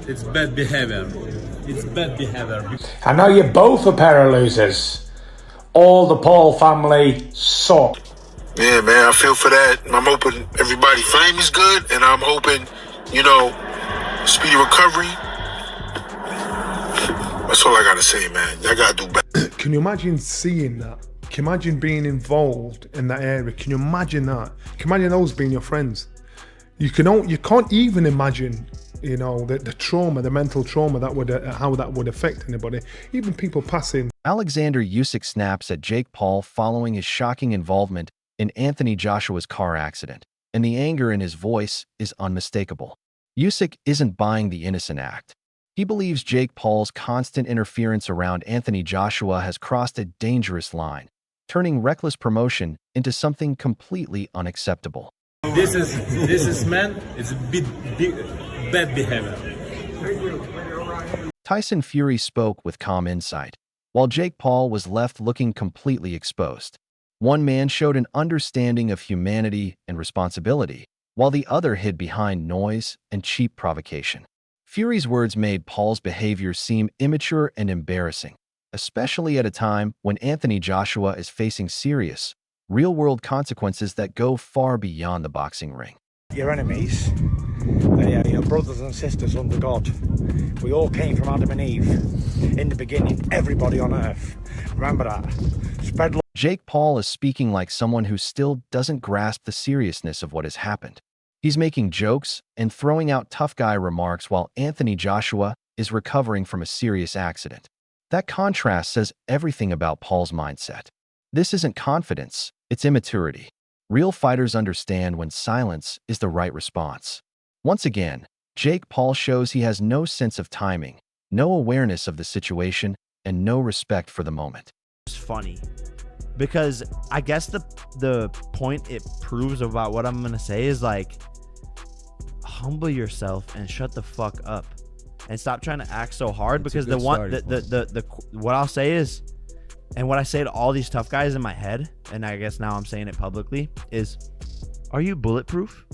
It's bad behavior. It's bad behavior. I know you're both a pair of losers. All the Paul family suck. Yeah, man, I feel for that. I'm hoping everybody fame is good, and I'm hoping, you know, speedy recovery. That's all I gotta say, man. I gotta do better. Can you imagine seeing that? Can you imagine being involved in that area? Can you imagine that? Can you imagine those being your friends? You can't even imagine, you know, the trauma, the mental trauma that would how that would affect anybody. Even people passing. Oleksandr Usyk snaps at Jake Paul following his shocking involvement in Anthony Joshua's car accident, and the anger in his voice is unmistakable. Usyk isn't buying the innocent act. He believes Jake Paul's constant interference around Anthony Joshua has crossed a dangerous line, turning reckless promotion into something completely unacceptable. This is man. It's bad behavior. Tyson Fury spoke with calm insight, while Jake Paul was left looking completely exposed. One man showed an understanding of humanity and responsibility, while the other hid behind noise and cheap provocation. Fury's words made Paul's behavior seem immature and embarrassing, especially at a time when Anthony Joshua is facing serious, real-world consequences that go far beyond the boxing ring. Your enemies, they are your brothers and sisters under God. We all came from Adam and Eve. In the beginning, everybody on earth. Remember that. Spread love. Jake Paul is speaking like someone who still doesn't grasp the seriousness of what has happened. He's making jokes and throwing out tough guy remarks while Anthony Joshua is recovering from a serious accident. That contrast says everything about Paul's mindset. This isn't confidence, it's immaturity. Real fighters understand when silence is the right response. Once again, Jake Paul shows he has no sense of timing, no awareness of the situation, and no respect for the moment. It's funny because I guess the point it proves about what I'm gonna say is like, humble yourself and shut the fuck up and stop trying to act so hard. Because the what I'll say is, and what I say to all these tough guys in my head, and I guess now I'm saying it publicly, is, are you bulletproof?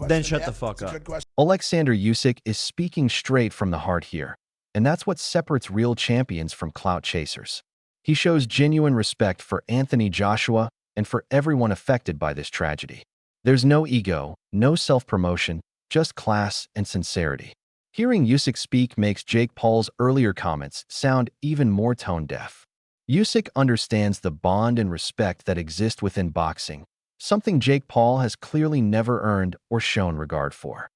Then shut the fuck up. Oleksandr Usyk is speaking straight from the heart here, and that's what separates real champions from clout chasers. He shows genuine respect for Anthony Joshua and for everyone affected by this tragedy. There's no ego, no self-promotion, just class and sincerity. Hearing Usyk speak makes Jake Paul's earlier comments sound even more tone-deaf. Usyk understands the bond and respect that exist within boxing, something Jake Paul has clearly never earned or shown regard for.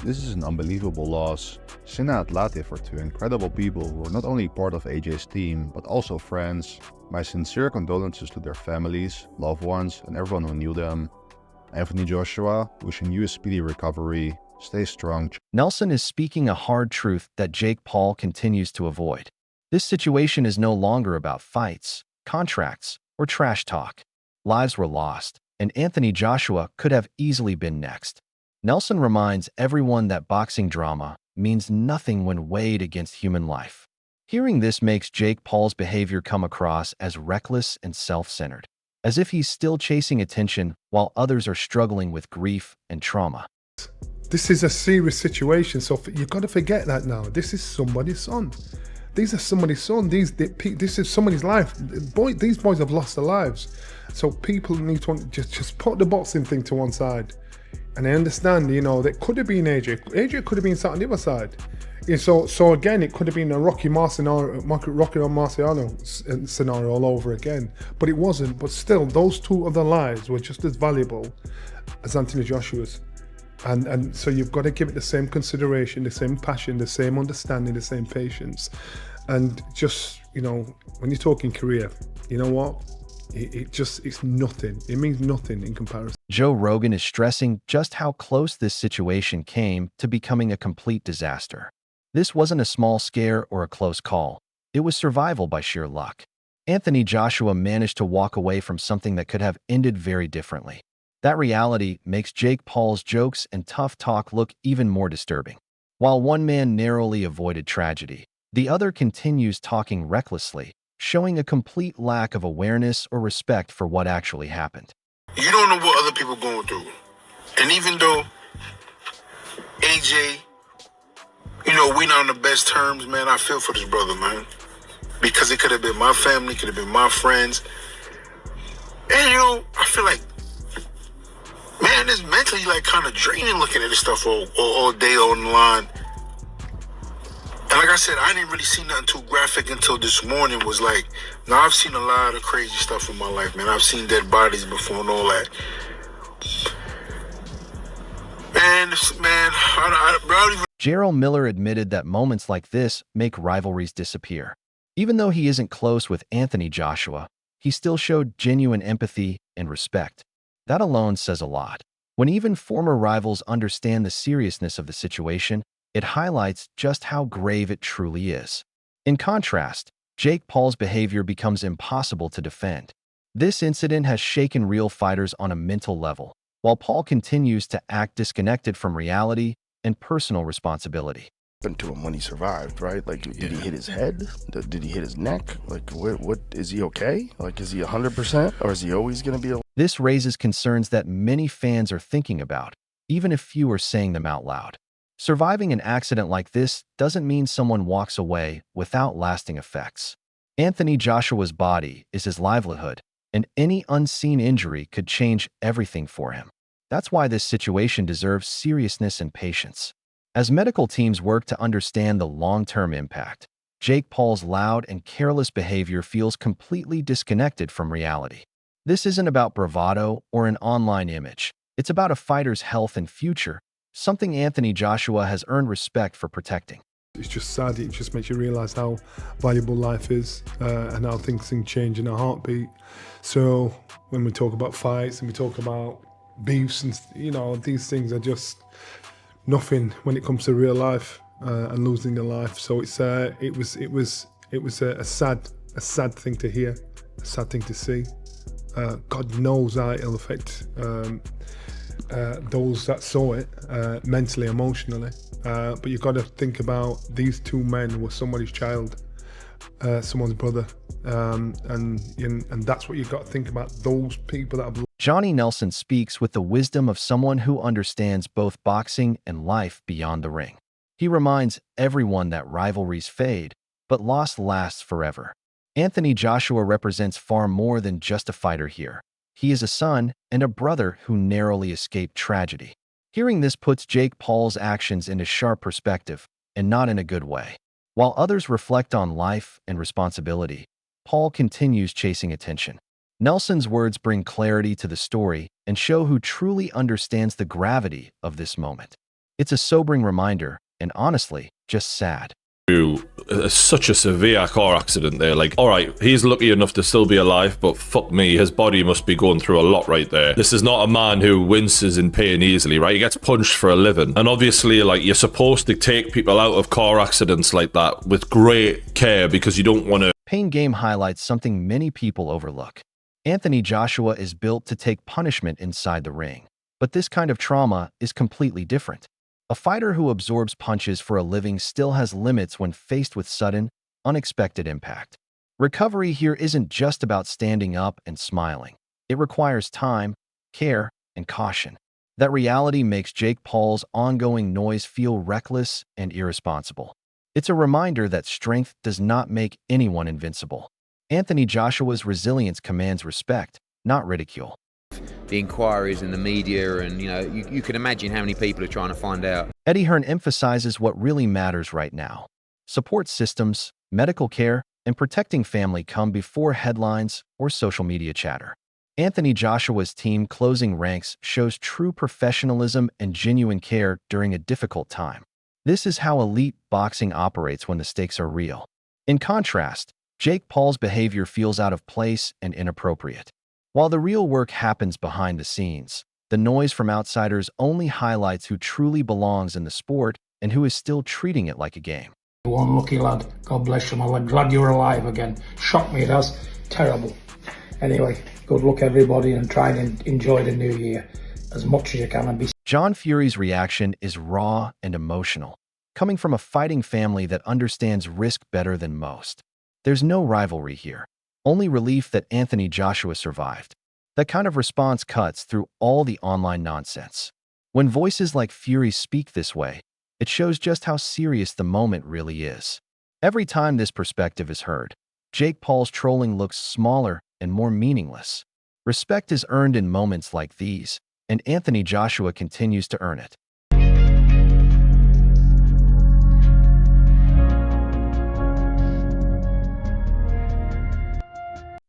This is an unbelievable loss. Sinna and Latif are two incredible people who were not only part of AJ's team, but also friends. My sincere condolences to their families, loved ones, and everyone who knew them. Anthony Joshua, wishing you a speedy recovery. Stay strong. Nelson is speaking a hard truth that Jake Paul continues to avoid. This situation is no longer about fights, contracts, or trash talk. Lives were lost, and Anthony Joshua could have easily been next. Nelson reminds everyone that boxing drama means nothing when weighed against human life. Hearing this makes Jake Paul's behavior come across as reckless and self-centered, as if he's still chasing attention while others are struggling with grief and trauma. This is a serious situation, so you've got to forget that now. This is somebody's son. These are somebody's son. This is somebody's life. These boys have lost their lives. So people need to just put the boxing thing to one side. And I understand, you know, that could have been AJ. AJ could have been sat on the other side. Yeah, so again, it could have been a Rocky Marciano scenario all over again. But it wasn't. But still, those two other lives were just as valuable as Anthony Joshua's. And so you've got to give it the same consideration, the same passion, the same understanding, the same patience. And just, you know, when you're talking career, you know what? It's nothing. It means nothing in comparison. Joe Rogan is stressing just how close this situation came to becoming a complete disaster. This wasn't a small scare or a close call. It was survival by sheer luck. Anthony Joshua managed to walk away from something that could have ended very differently. That reality makes Jake Paul's jokes and tough talk look even more disturbing. While one man narrowly avoided tragedy, the other continues talking recklessly, showing a complete lack of awareness or respect for what actually happened. You don't know what other people are going through. And even though AJ, we not on the best terms, man. I feel for this brother, man. Because it could have been my family, could have been my friends. And, I feel like, man, it's mentally, like, kind of draining looking at this stuff all day on the line. And like I said, I didn't really see nothing too graphic until this morning. Was like, now I've seen a lot of crazy stuff in my life, man. I've seen dead bodies before and all that. Man, I don't even... Jarrell Miller admitted that moments like this make rivalries disappear. Even though he isn't close with Anthony Joshua, he still showed genuine empathy and respect. That alone says a lot. When even former rivals understand the seriousness of the situation, it highlights just how grave it truly is. In contrast, Jake Paul's behavior becomes impossible to defend. This incident has shaken real fighters on a mental level, while Paul continues to act disconnected from reality and personal responsibility. Happened to him when he survived, right? Like, did he hit his head? Did he hit his neck? Like, what is he okay? Like, is he 100%, or is he always going to be? This raises concerns that many fans are thinking about, even if few are saying them out loud. Surviving an accident like this doesn't mean someone walks away without lasting effects. Anthony Joshua's body is his livelihood, and any unseen injury could change everything for him. That's why this situation deserves seriousness and patience. As medical teams work to understand the long-term impact, Jake Paul's loud and careless behavior feels completely disconnected from reality. This isn't about bravado or an online image. It's about a fighter's health and future, something Anthony Joshua has earned respect for protecting. It's just sad. It just makes you realize how valuable life is and how things can change in a heartbeat. So when we talk about fights and we talk about beefs and these things are just nothing when it comes to real life and losing a life. So it was a sad thing to hear, a sad thing to see. God knows how it'll affect those that saw it mentally, emotionally. But you've got to think about these two men were somebody's child, someone's brother, and that's what you've got to think about. Those people that have. Johnny Nelson speaks with the wisdom of someone who understands both boxing and life beyond the ring. He reminds everyone that rivalries fade, but loss lasts forever. Anthony Joshua represents far more than just a fighter here. He is a son and a brother who narrowly escaped tragedy. Hearing this puts Jake Paul's actions into sharp perspective, and not in a good way. While others reflect on life and responsibility, Paul continues chasing attention. Nelson's words bring clarity to the story and show who truly understands the gravity of this moment. It's a sobering reminder, and honestly, just sad. Such a severe car accident there. Like, all right, he's lucky enough to still be alive, but fuck me, his body must be going through a lot right there. This is not a man who winces in pain easily, right? He gets punched for a living. And obviously, like, you're supposed to take people out of car accidents like that with great care because you don't want to. Pain Game highlights something many people overlook. Anthony Joshua is built to take punishment inside the ring. But this kind of trauma is completely different. A fighter who absorbs punches for a living still has limits when faced with sudden, unexpected impact. Recovery here isn't just about standing up and smiling. It requires time, care, and caution. That reality makes Jake Paul's ongoing noise feel reckless and irresponsible. It's a reminder that strength does not make anyone invincible. Anthony Joshua's resilience commands respect, not ridicule. The inquiries in the media, and you can imagine how many people are trying to find out. Eddie Hearn emphasizes what really matters right now. Support systems, medical care, and protecting family come before headlines or social media chatter. Anthony Joshua's team closing ranks shows true professionalism and genuine care during a difficult time. This is how elite boxing operates when the stakes are real. In contrast, Jake Paul's behavior feels out of place and inappropriate. While the real work happens behind the scenes, the noise from outsiders only highlights who truly belongs in the sport and who is still treating it like a game. One lucky lad. God bless you, I'm glad you're alive again. Shocked me, it has. Terrible. Anyway, good luck everybody, and try and enjoy the new year as much as you can. And be. John Fury's reaction is raw and emotional, coming from a fighting family that understands risk better than most. There's no rivalry here, only relief that Anthony Joshua survived. That kind of response cuts through all the online nonsense. When voices like Fury speak this way, it shows just how serious the moment really is. Every time this perspective is heard, Jake Paul's trolling looks smaller and more meaningless. Respect is earned in moments like these, and Anthony Joshua continues to earn it.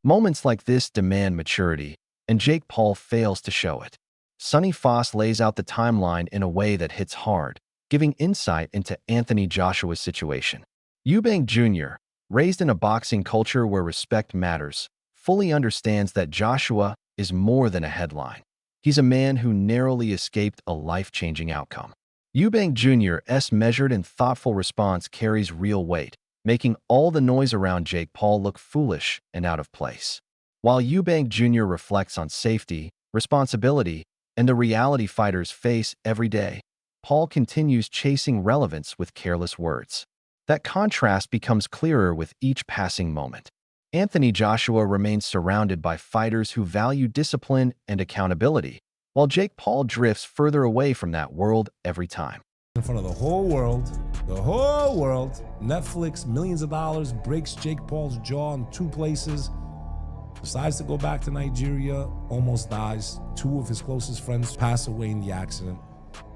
Moments like this demand maturity, and Jake Paul fails to show it. Sonny Foss lays out the timeline in a way that hits hard, giving insight into Anthony Joshua's situation. Eubank Jr., raised in a boxing culture where respect matters, fully understands that Joshua is more than a headline. He's a man who narrowly escaped a life-changing outcome. Eubank Jr.'s measured and thoughtful response carries real weight, making all the noise around Jake Paul look foolish and out of place. While Eubank Jr. reflects on safety, responsibility, and the reality fighters face every day, Paul continues chasing relevance with careless words. That contrast becomes clearer with each passing moment. Anthony Joshua remains surrounded by fighters who value discipline and accountability, while Jake Paul drifts further away from that world every time. In front of the whole world, Netflix, millions of dollars, breaks Jake Paul's jaw in 2 places, decides to go back to Nigeria, almost dies. 2 of his closest friends pass away in the accident.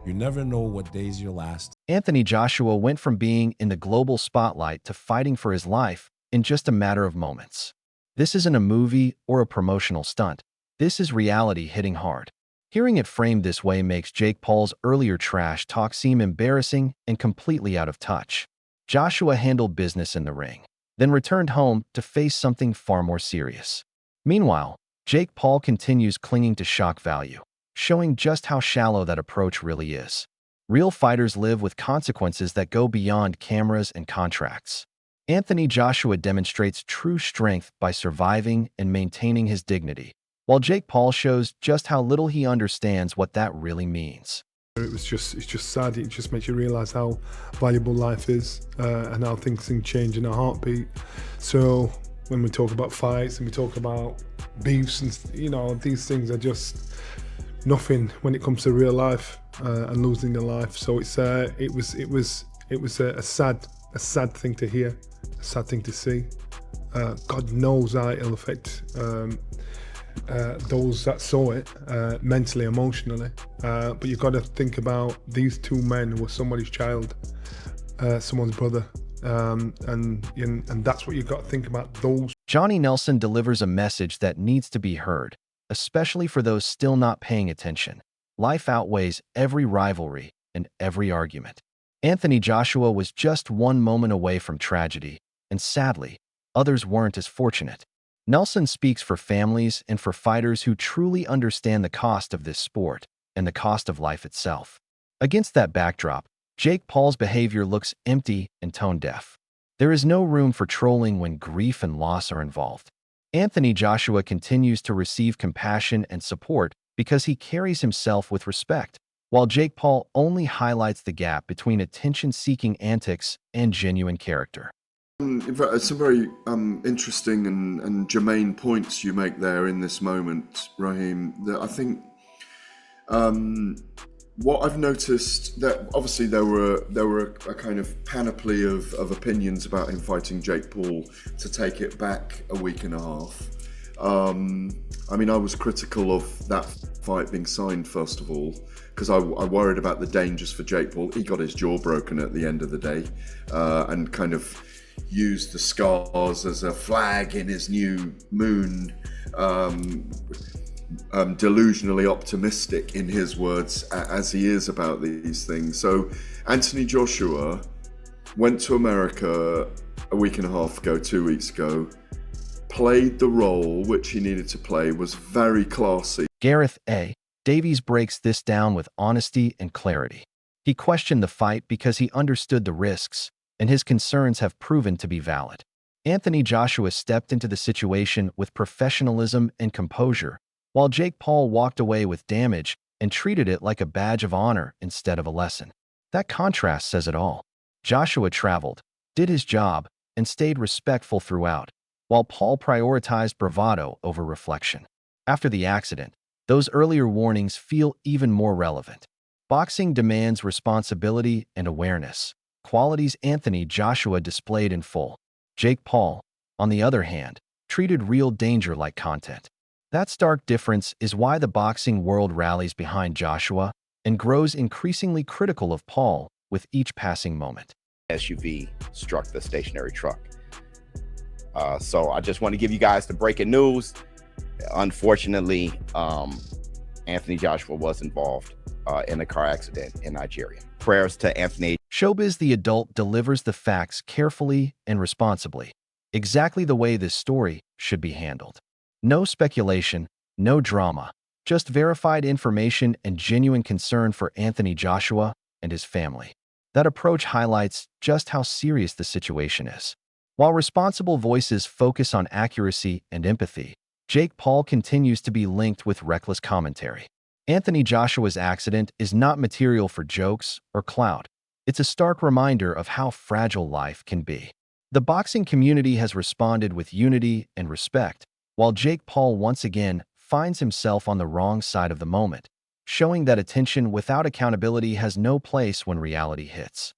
You never know what days your last. Anthony Joshua went from being in the global spotlight to fighting for his life in just a matter of moments. This isn't a movie or a promotional stunt. This is reality hitting hard. Hearing it framed this way makes Jake Paul's earlier trash talk seem embarrassing and completely out of touch. Joshua handled business in the ring, then returned home to face something far more serious. Meanwhile, Jake Paul continues clinging to shock value, showing just how shallow that approach really is. Real fighters live with consequences that go beyond cameras and contracts. Anthony Joshua demonstrates true strength by surviving and maintaining his dignity, while Jake Paul shows just how little he understands what that really means. It's just sad. It just makes you realise how valuable life is and how things can change in a heartbeat. So when we talk about fights and we talk about beefs and these things are just nothing when it comes to real life and losing your life. So it was a sad thing to hear, a sad thing to see. God knows how it'll affect those that saw it mentally, emotionally. But you've got to think about these 2 men who were somebody's child, someone's brother, and that's what you've got to think about. Those. Johnny Nelson delivers a message that needs to be heard, especially for those still not paying attention. Life outweighs every rivalry and every argument. Anthony Joshua was just one moment away from tragedy, and sadly, others weren't as fortunate. Nelson speaks for families and for fighters who truly understand the cost of this sport and the cost of life itself. Against that backdrop, Jake Paul's behavior looks empty and tone-deaf. There is no room for trolling when grief and loss are involved. Anthony Joshua continues to receive compassion and support because he carries himself with respect, while Jake Paul only highlights the gap between attention-seeking antics and genuine character. In fact, it's some very interesting and germane points you make there in this moment, Raheem. That I think what I've noticed, that obviously there were a kind of panoply of opinions about him fighting Jake Paul to take it back a week and a half. I mean, I was critical of that fight being signed, first of all, because I worried about the dangers for Jake Paul. He got his jaw broken at the end of the day and kind of used the scars as a flag in his new moon, delusionally optimistic in his words, as he is about these things. So Anthony Joshua went to America a week and a half ago, 2 weeks ago, played the role which he needed to play, was very classy. Gareth Davies breaks this down with honesty and clarity. He questioned the fight because he understood the risks, and his concerns have proven to be valid. Anthony Joshua stepped into the situation with professionalism and composure, while Jake Paul walked away with damage and treated it like a badge of honor instead of a lesson. That contrast says it all. Joshua traveled, did his job, and stayed respectful throughout, while Paul prioritized bravado over reflection. After the accident, those earlier warnings feel even more relevant. Boxing demands responsibility and awareness, qualities Anthony Joshua displayed in full. Jake Paul, on the other hand, treated real danger like content. That stark difference is why the boxing world rallies behind Joshua and grows increasingly critical of Paul with each passing moment. SUV struck the stationary truck. So I just want to give you guys the breaking news. Unfortunately, Anthony Joshua was involved in a car accident in Nigeria. Prayers to Anthony. Showbiz the adult delivers the facts carefully and responsibly, exactly the way this story should be handled. No speculation, no drama, just verified information and genuine concern for Anthony Joshua and his family. That approach highlights just how serious the situation is. While responsible voices focus on accuracy and empathy, Jake Paul continues to be linked with reckless commentary. Anthony Joshua's accident is not material for jokes or clout. It's a stark reminder of how fragile life can be. The boxing community has responded with unity and respect, while Jake Paul once again finds himself on the wrong side of the moment, showing that attention without accountability has no place when reality hits.